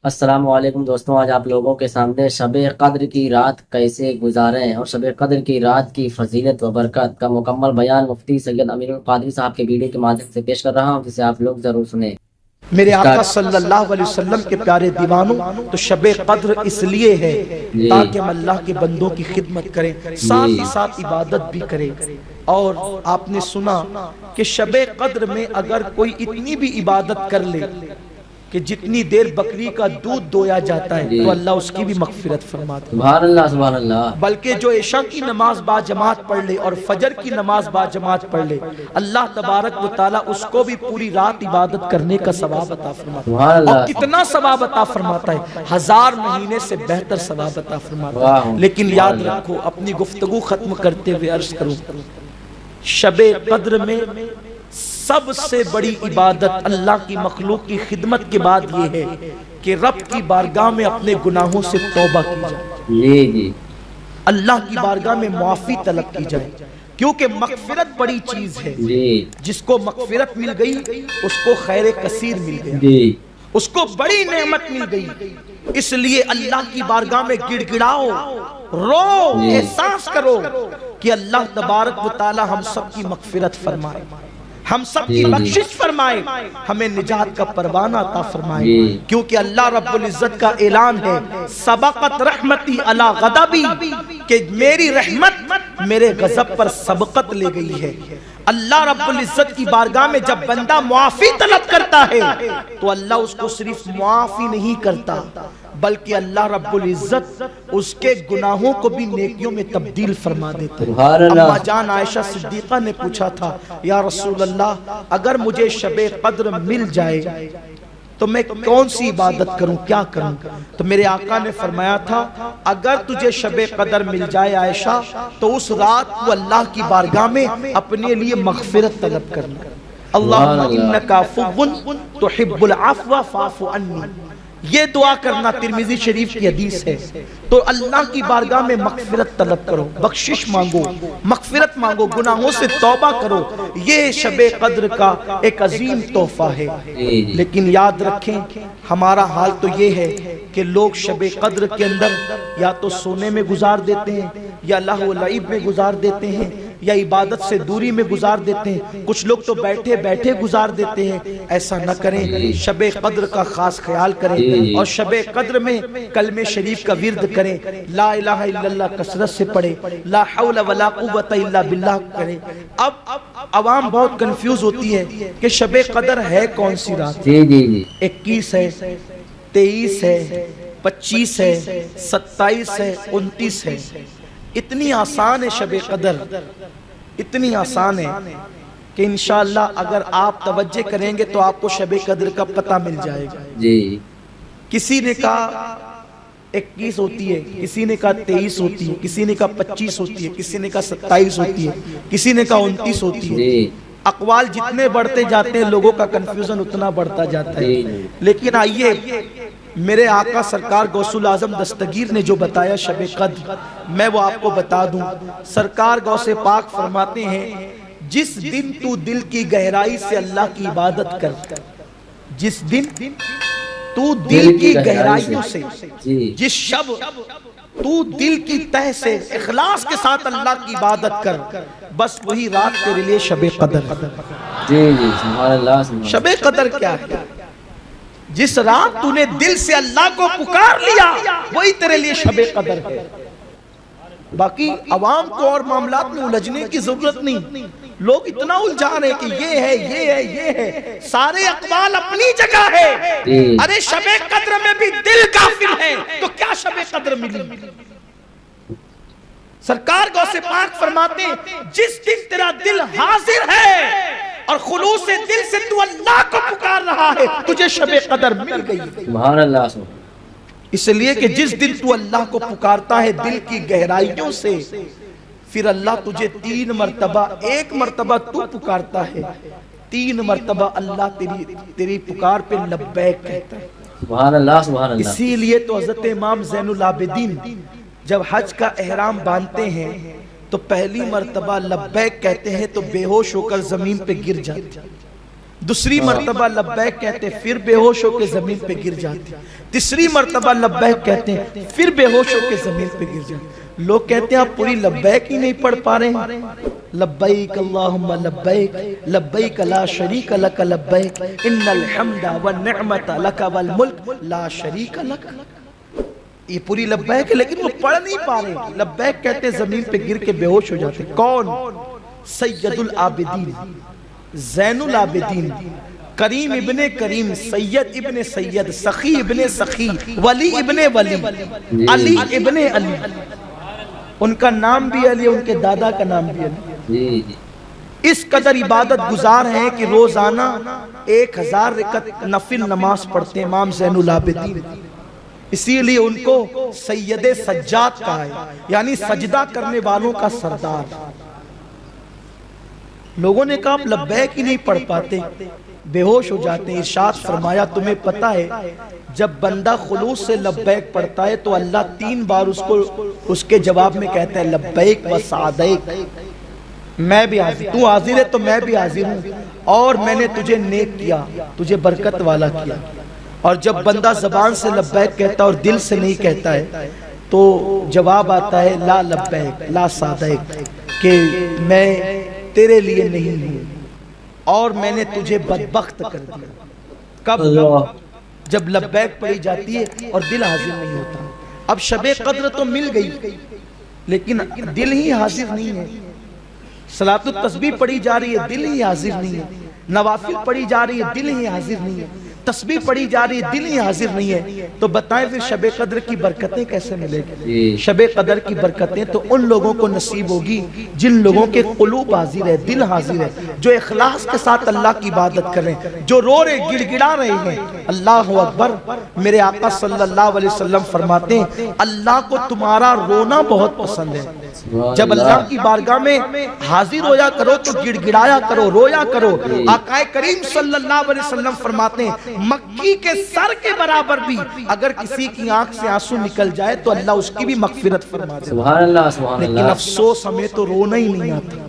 السلام علیکم دوستوں، آج آپ لوگوں کے سامنے شب قدر کی رات کیسے گزاریں اور شب قدر کی رات کی فضیلت و برکت کا مکمل بیان مفتی سید امین القادری صاحب کے ویڈیو کے مادھیم سے پیش کر رہا ہوں، جسے آپ لوگ ضرور سنیں۔ میرے آقا صلی اللہ علیہ وسلم کے پیارے دیوانوں، تو شب قدر اس لیے ہے تاکہ ہم اللہ کے بندوں کی خدمت کریں، ساتھ ہی ساتھ عبادت بھی کریں۔ اور آپ نے سنا کہ شب قدر میں اگر کوئی اتنی بھی عبادت کر لے کہ جتنی دیر بکری کا دودھ دویا جاتا ہے تو اللہ اس کی بھی مغفرت فرماتا ہے۔ سبحان اللہ، سبحان اللہ۔ بلکہ جو عشاء کی نماز با جماعت پڑھ لے اور فجر کی نماز با جماعت پڑھ لے، اللہ تبارک و تعالیٰ اس کو بھی پوری رات عبادت کرنے کا ثواب عطا فرماتا ہے۔ اور کتنا ثواب عطا فرماتا ہے، 1000 مہینے سے بہتر ثواب عطا فرماتا ہے۔ لیکن یاد رکھو، اپنی گفتگو ختم کرتے ہوئے عرض کروں، شب قدر میں سب سے بڑی عبادت اللہ کی مخلوق کی خدمت کے بعد یہ ہے کہ رب کی بارگاہ میں اپنے گناہوں سے توبہ کی جائے، اللہ کی بارگاہ میں معافی طلب کی جائے، کیونکہ مغفرت بڑی چیز ہے۔ جس کو مغفرت مل گئی اس کو خیر کثیر مل گیا، اس کو بڑی نعمت مل گئی۔ اس لیے اللہ کی بارگاہ میں گڑ گڑاؤ، رو، احساس کرو کہ اللہ تبارک و تعالی ہم سب کی مغفرت فرمائے، ہم سب کی بخشش فرمائے، ہمیں نجات کا پروانہ عطا فرمائے۔ کیونکہ اللہ رب العزت کا اعلان ہے، سبقت رحمتی علی غضبی، کہ میری رحمت میرے غضب پر سبقت لے گئی ہے۔ اللہ رب العزت کی بارگاہ میں جب بندہ معافی طلب کرتا ہے تو اللہ اس کو صرف معافی نہیں کرتا، بلکہ اللہ رب العزت اس کے گناہوں کو بھی نیکیوں میں تبدیل فرما دیتا ہے۔ اما جان عائشہ صدیقہ نے پوچھا تھا، یا رسول اللہ، اگر مجھے شب قدر مل جائے تو میں کون سی عبادت کروں، کیا کروں؟ تو میرے آقا نے فرمایا تھا، اگر تجھے شب قدر مل جائے عائشہ تو اس رات کو اللہ کی بارگاہ میں اپنے لیے مغفرت طلب کرنا۔ اللہم انکا عفو تحب العفو فاعف عنی، یہ دعا کرنا ترمذی شریف کی حدیث ہے۔ تو اللہ کی بارگاہ میں مغفرت طلب کرو، بخشش مانگو، مغفرت مانگو، گناہوں سے توبہ کرو، یہ شب قدر کا ایک عظیم تحفہ ہے۔ لیکن یاد رکھیں، ہمارا حال تو یہ ہے کہ لوگ شب قدر کے اندر یا تو سونے میں گزار دیتے ہیں، یا لہو و لعب میں گزار دیتے ہیں، یا عبادت سے دوری میں گزار دیتے ہیں، کچھ لوگ تو بیٹھے بیٹھے گزار دیتے ہیں۔ ایسا نہ کریں، شب قدر کا خاص خیال کریں، اور شب قدر میں کلمہ شریف کا ورد کریں، لا الہ الا اللہ کثرت سے پڑھیں، لا حول ولا قوت الا باللہ کریں۔ اب عوام بہت کنفیوز ہوتی ہے کہ شب قدر ہے کون سی رات؟ 21 ہے، 23 ہے، 25 ہے، 27 ہے، 29 ہے۔ اتنی آسان ہے شب قدر، اتنی آسان ہے کہ انشاءاللہ اگر آپ توجہ کریں گے تو آپ کو شب قدر کا پتہ مل جائے گا۔ کسی نے کہا 21 ہوتی ہے، کسی نے کہا 23 ہوتی ہے، کسی نے کہا 25 ہوتی ہے، کسی نے کہا 27 ہوتی ہے، کسی نے کہا 29 ہوتی ہے۔ اقوال جتنے بڑھتے جاتے ہیں لوگوں کا کنفیوژن اتنا بڑھتا جاتا ہے۔ لیکن آئیے، میرے آقا سرکار غوث الاعظم دستگیر نے جو بتایا شب قدر، میں وہ آپ کو بتا دوں۔ سرکار غوث پاک فرماتے ہیں، جس دن تو دل کی گہرائی سے اللہ کی عبادت کر، جس دن تو دل کی گہرائیوں سے، جس شب تو دل کی تہ سے اخلاص کے ساتھ اللہ کی عبادت کر، بس وہی رات تیرے لیے شب قدر۔ شب قدر کیا ہے؟ جس رات تو نے دل سے اللہ کو پکار لیا وہی تیرے لیے شب قدر ہے۔ باقی عوام کو اور معاملات میں الجھنے کی ضرورت نہیں، لوگ اتنا الجھا رہے ہیں کہ یہ ہے، یہ ہے، یہ ہے، سارے اقوال اپنی جگہ ہے۔ ارے شب قدر میں بھی دل غافل ہے تو کیا شب قدر ملی؟ سرکار غوث پاک فرماتے ہیں، جس دن تیرا دل حاضر ہے اور خلوص دل سے تو اللہ کو پکار رہا ہے، تجھے شب قدر مل گئی۔ سبحان اللہ۔ اس لیے کہ جس دن تو اللہ کو پکارتا ہے دل کی گہرائیوں سے، پھر اللہ تجھے 3 مرتبہ، ایک مرتبہ تو پکارتا ہے، 3 مرتبہ اللہ تیری پکار پہ لبیک کہتا ہے۔ سبحان اللہ، سبحان اللہ۔ اسی لیے تو حضرت امام زین العابدین جب حج کا احرام باندھتے ہیں تو پہلی مرتبہ لبیک کہتے ہیں تو بے ہوش ہو کر زمین پہ گر جاتے ہیں۔ دوسری مرتبہ لبیک کہتے ہیں پھر بے ہوش ہو کے زمین پہ گر جاتے ہیں، تیسری مرتبہ لبیک کہتے ہیں پھر بے ہوش ہو کے زمین پہ گر جاتے ہیں۔ لوگ کہتے ہیں آپ پوری لبیک ہی نہیں پڑھ پا رہے ہیں۔ لبیک اللہم لبیک لبیک لا شریک لک لبیک ان الحمد والنعمت لک والملک لا شریک لک۔ یہ پوری لبیک ہے لیکن وہ پڑھ نہیں پا رہے۔ لبیک کہتے ہیں زمین پہ گر کے بے ہوش ہو جاتے ہیں۔ کون؟ سید العابدین، زین العابدین، کریم ابن کریم، سید ابن سید، سخی ابن سخی، ولی ابن ولی، علی ابن علی۔ ان کا نام بھی علی، ان کے دادا کا نام بھی علی۔ اس قدر عبادت گزار ہیں کہ روزانہ 1000 رکعت نفل نماز پڑھتے ہیں امام زین العابدین۔ اسی لیے ان کو سید سجاد کہا ہے، یعنی سجدہ کرنے والوں کا سردار۔ لوگوں نے کہا آپ لبیک ہی نہیں پڑھ پاتے، بے ہوش ہو جاتے ہیں۔ ارشاد فرمایا تمہیں پتہ ہے جب بندہ خلوص سے لبیک پڑھتا ہے تو اللہ 3 بار اس کے جواب میں کہتا ہے لبیک و سعدیک، میں بھی حاضر، تو حاضر ہے تو میں بھی حاضر ہوں، اور میں نے تجھے نیک کیا، تجھے برکت والا کیا۔ اور جب بندہ زبان سے لبیک کہتا ہے اور دل سے نہیں کہتا ہے تو جواب آتا ہے لا لبیک لا سعدیک، کہ میں تیرے لیے نہیں ہوں اور میں نے تجھے بدبخت کر دیا۔ کب؟ جب لبیک پڑھی جاتی ہے اور دل حاضر نہیں ہوتا۔ اب شب قدر تو مل گئی لیکن دل ہی حاضر نہیں ہے۔ صلاۃ التسبیح پڑھی جا رہی ہے، دل ہی حاضر نہیں ہے۔ نوافل پڑھی جا رہی ہے، دل ہی حاضر نہیں ہے۔ تسبیح پڑھی جا رہی ہے، دل ہی حاضر نہیں ہے، تو بتائیں پھر شب قدر کی برکتیں کیسے ملے گی؟ شب قدر کی برکتیں تو ان لوگوں کو نصیب ہوگی جن لوگوں کے قلوب حاضر ہے، دل حاضر ہے، جو اخلاص کے ساتھ اللہ کی عبادت کریں، جو رو رہے گڑ گڑا رہے ہیں۔ اللہ اکبر۔ میرے آقا صلی اللہ علیہ وسلم فرماتے ہیں اللہ کو تمہارا رونا بہت پسند ہے۔ جب اللہ کی بارگاہ میں حاضر ہویا کرو تو گڑ گڑایا کرو، رویا کرو۔ آقا کریم صلی اللہ علیہ وسلم فرماتے ہیں مکی کے سر کے برابر بھی اگر کسی کی آنکھ سے آنسو نکل جائے تو اللہ اس کی بھی مغفرت فرما دے۔ سبحان اللہ سبحان اللہ۔ لیکن افسوس ہمیں تو رونا ہی نہیں آتا،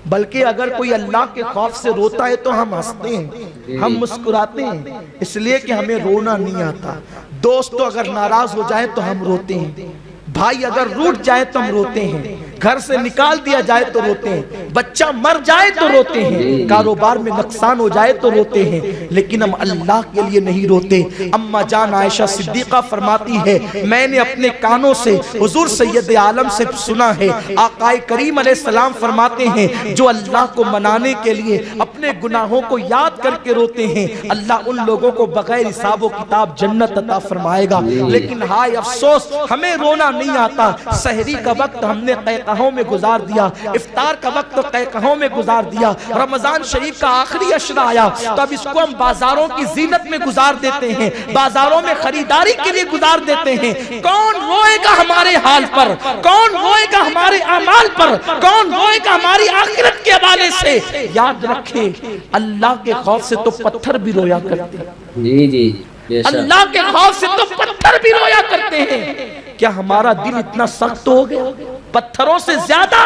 بلکہ اگر کوئی اللہ کے خوف سے روتا ہے تو ہم ہنستے ہیں، ہم مسکراتے ہیں، اس لیے کہ ہمیں رونا نہیں آتا۔ دوست تو اگر ناراض ہو جائے تو ہم روتے ہیں، بھائی اگر روٹ جائے تو ہم روتے ہیں، گھر سے نکال دیا جائے تو روتے ہیں، بچہ مر جائے تو روتے ہیں، کاروبار میں نقصان ہو جائے تو روتے ہیں، لیکن ہم اللہ کے لیے نہیں روتے۔ اما جان عائشہ صدیقہ فرماتی ہے میں نے اپنے کانوں سے حضور سید عالم سے سنا ہے، آقا کریم علیہ السلام فرماتے ہیں جو اللہ کو منانے کے لیے اپنے گناہوں کو یاد کر کے روتے ہیں اللہ ان لوگوں کو بغیر حساب و کتاب جنت عطا فرمائے گا۔ لیکن ہائے افسوس ہمیں رونا نہیں آتا۔ سحری کا وقت ہم نے قہقہوں میں گزار دیا، افطار کا وقت تو قہقہوں میں گزار دیا، رمضان شریف کا آخری عشرہ آیا تو اب اس کو ہم بازاروں کی زینت میں گزار دیتے ہیں، بازاروں میں خریداری کے لیے گزار دیتے ہیں۔ کون روئے گا ہمارے حال پر؟ کون روئے گا ہمارے اعمال پر؟ کون روئے گا ہماری آخرت کے حوالے سے؟ یاد رکھیں اللہ کے خوف سے تو پتھر بھی رویا کرتے ہیں۔ جی جی اللہ کے خوف سے تو پتھر بھی رویا کرتے ہیں۔ کیا ہمارا دل اتنا سخت ہو گیا پتھروں سے زیادہ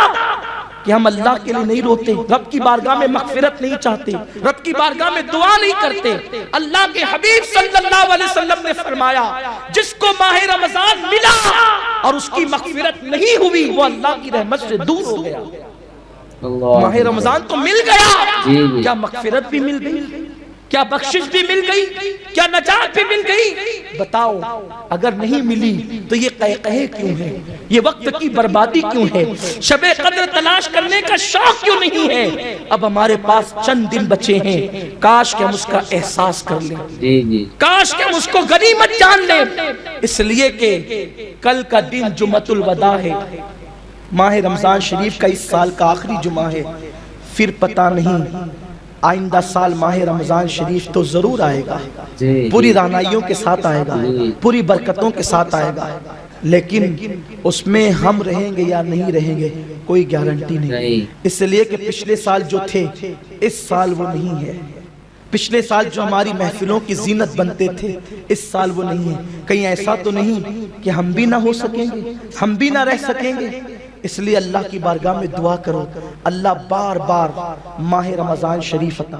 کہ ہم اللہ کے لیے نہیں روتے، رب کی بارگاہ میں مغفرت نہیں چاہتے، رب کی بارگاہ میں دعا نہیں کرتے؟ اللہ کے حبیب صلی اللہ علیہ وسلم نے فرمایا جس کو ماہ رمضان ملا اور اس کی مغفرت نہیں ہوئی وہ اللہ کی رحمت سے دور ہو گیا۔ ماہ رمضان تو مل گیا، کیا مغفرت بھی مل گئی؟ کیا بخشش بھی مل گئی؟ کیا نجات بھی مل گئی؟ بتاؤ اگر نہیں ملی تو یہ قہقہے کیوں ہے؟ یہ وقت کی بربادی کیوں ہے؟ شب قدر تلاش کرنے کا شوق کیوں نہیں ہے؟ اب ہمارے پاس چند دن بچے ہیں، کاش کہ ہم اس کا احساس کر لیں، کاش کہ ہم اس کو غنیمت جان لیں، اس لیے کہ کل کا دن جمعۃ الوداع ہے، ماہ رمضان شریف کا اس سال کا آخری جمعہ ہے، پھر پتہ نہیں آئندہ سال ماہ رمضان شریف تو ضرور آئے گا، پوری رعنائیوں کے ساتھ آئے گا، پوری برکتوں کے ساتھ آئے گا، لیکن اس میں ہم رہیں گے یا نہیں رہیں گے کوئی گارنٹی نہیں، اس لیے کہ پچھلے سال جو تھے اس سال وہ نہیں ہے، پچھلے سال جو ہماری محفلوں کی زینت بنتے تھے اس سال وہ نہیں ہے۔ کہیں ایسا تو نہیں کہ ہم بھی نہ ہو سکیں گے، ہم بھی نہ رہ سکیں گے؟ اس لیے اللہ کی بارگاہ میں دعا کرو اللہ بار بار ماہ رمضان شریف عطا